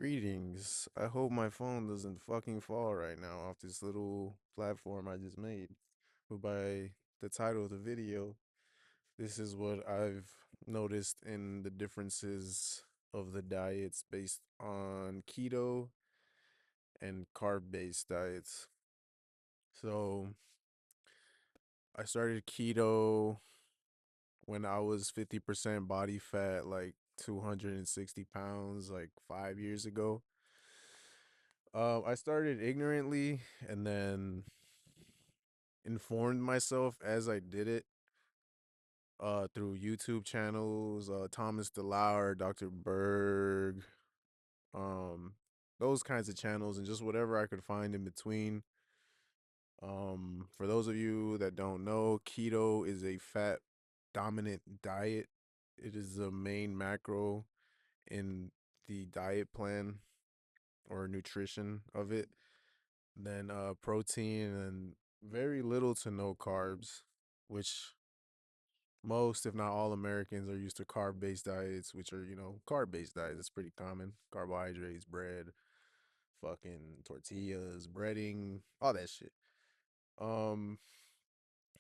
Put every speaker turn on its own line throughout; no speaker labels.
Greetings. I hope my phone doesn't fucking fall right now off this little platform I just made. But by the title of the video, this is what I've noticed in the differences of the diets based on keto and carb-based diets. So, I started keto when I was 50% body fat, like 260 pounds, like 5 years ago. I started ignorantly and then informed myself as I did it through YouTube channels, Thomas DeLauer, Dr. Berg, um, those kinds of channels, and just whatever I could find in between. For those of you that don't know, keto is a fat dominant diet. It is the main macro in the diet plan or nutrition of it. Then protein and very little to no carbs, which most, if not all, Americans are used to carb-based diets, which are, carb-based diets. It's pretty common. Carbohydrates, bread, fucking tortillas, breading, all that shit. Um,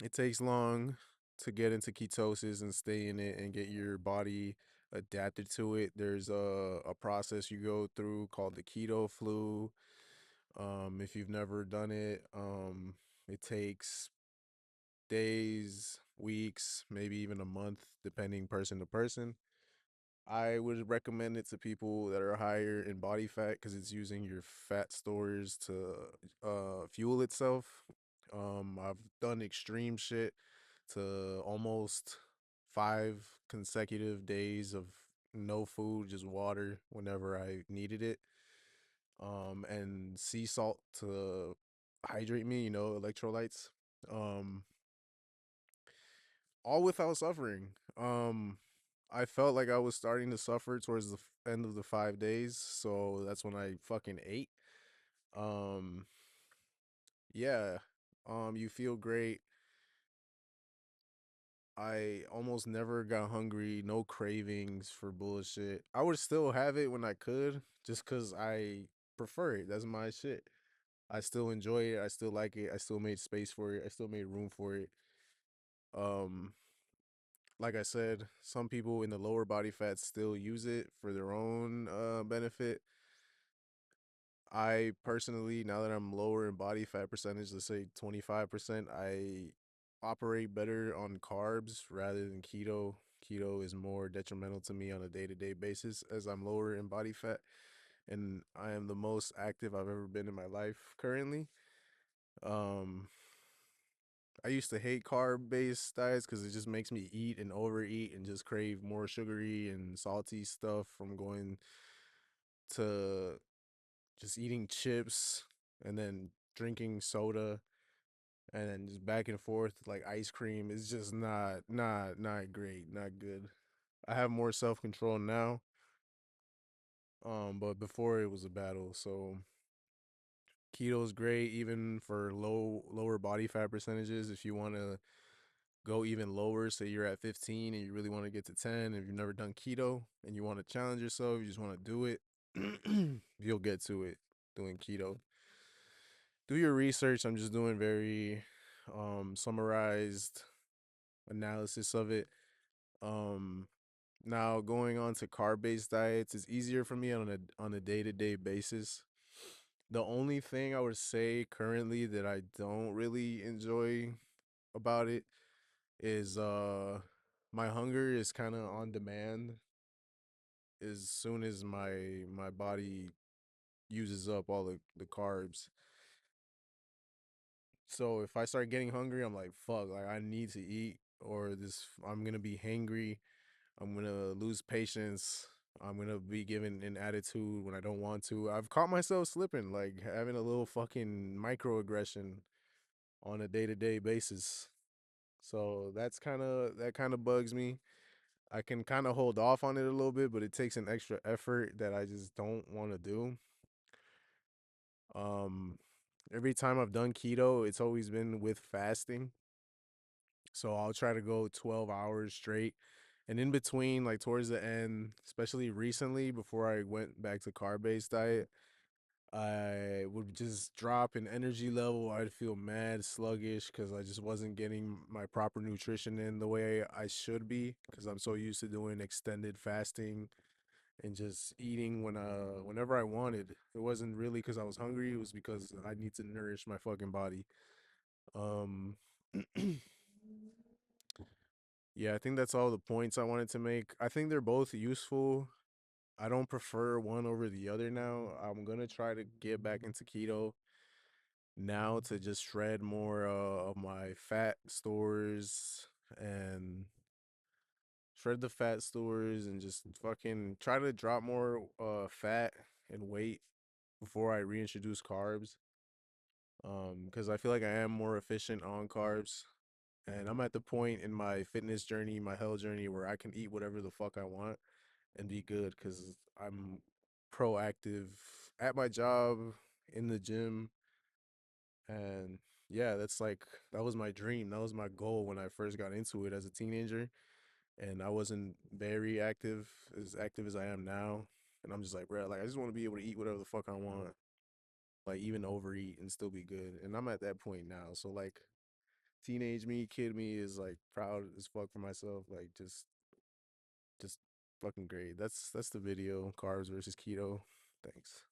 it takes long to get into ketosis and stay in it and get your body adapted to it. There's a process you go through called the keto flu. If you've never done it, it takes days, weeks, maybe even a month, depending person to person. I would recommend it to people that are higher in body fat because it's using your fat stores to fuel itself. I've done extreme shit to almost 5 consecutive days of no food, just water whenever I needed it. And sea salt to hydrate me, electrolytes. Um, all without suffering. I felt like I was starting to suffer towards the end of the 5 days, so that's when I fucking ate. Um, yeah. You feel great. I almost never got hungry, no cravings for bullshit. I would still have it when I could, just cause I prefer it. That's my shit. I still enjoy it. I still like it. I still made space for it. I still made room for it. Um, like I said, some people in the lower body fat still use it for their own benefit. I personally, now that I'm lower in body fat percentage, let's say 25%, I operate better on carbs rather than keto. Keto is more detrimental to me on a day-to-day basis as I'm lower in body fat, and I am the most active I've ever been in my life currently. Um, I used to hate carb-based diets because it just makes me eat and overeat and just crave more sugary and salty stuff from going to just eating chips and then drinking soda and then just back and forth like ice cream is just not great, not good. I have more self-control now, but before it was a battle. So keto's great even for lower body fat percentages if you want to go even lower. Say you're at 15 and you really want to get to 10. If you've never done keto and you want to challenge yourself, you just want to do it, you'll get to it doing keto. Do your research. I'm just doing very summarized analysis of it. Um, Now going on to carb-based diets is easier for me on a day-to-day basis. The only thing I would say currently that I don't really enjoy about it is my hunger is kind of on demand as soon as my body uses up all the carbs. So if I start getting hungry, I'm like, fuck, like I need to eat or this I'm gonna be hangry. I'm gonna lose patience. I'm gonna be given an attitude when I don't want to. I've caught myself slipping, like having a little fucking microaggression on a day-to-day basis. So that kind of bugs me. I can kind of hold off on it a little bit, but it takes an extra effort that I just don't want to do. Um, every time I've done keto, it's always been with fasting. So I'll try to go 12 hours straight And in between, like towards the end, especially recently, before I went back to carb-based diet, I would just drop in energy level. I'd feel mad sluggish because I just wasn't getting my proper nutrition in the way I should be because I'm so used to doing extended fasting and just eating whenever I wanted. It wasn't really because I was hungry, it was because I need to nourish my fucking body. Um yeah, I think that's all the points I wanted to make. I think they're both useful. I don't prefer one over the other now. I'm gonna try to get back into keto now to just shred more of my fat stores and shred the fat stores and just fucking try to drop more fat and weight before I reintroduce carbs. Because I feel like I am more efficient on carbs. And I'm at the point in my fitness journey, my health journey, where I can eat whatever the fuck I want and be good because I'm proactive at my job, in the gym. And yeah, that's like, that was my dream. That was my goal when I first got into it as a teenager. And I wasn't very active as I am now. And I'm just like, bro, like, I just want to be able to eat whatever the fuck I want, like, even overeat and still be good. And I'm at that point now. So, like, teenage me, kid me is like proud as fuck for myself. Like, just fucking great. That's the video. Carbs versus keto. Thanks.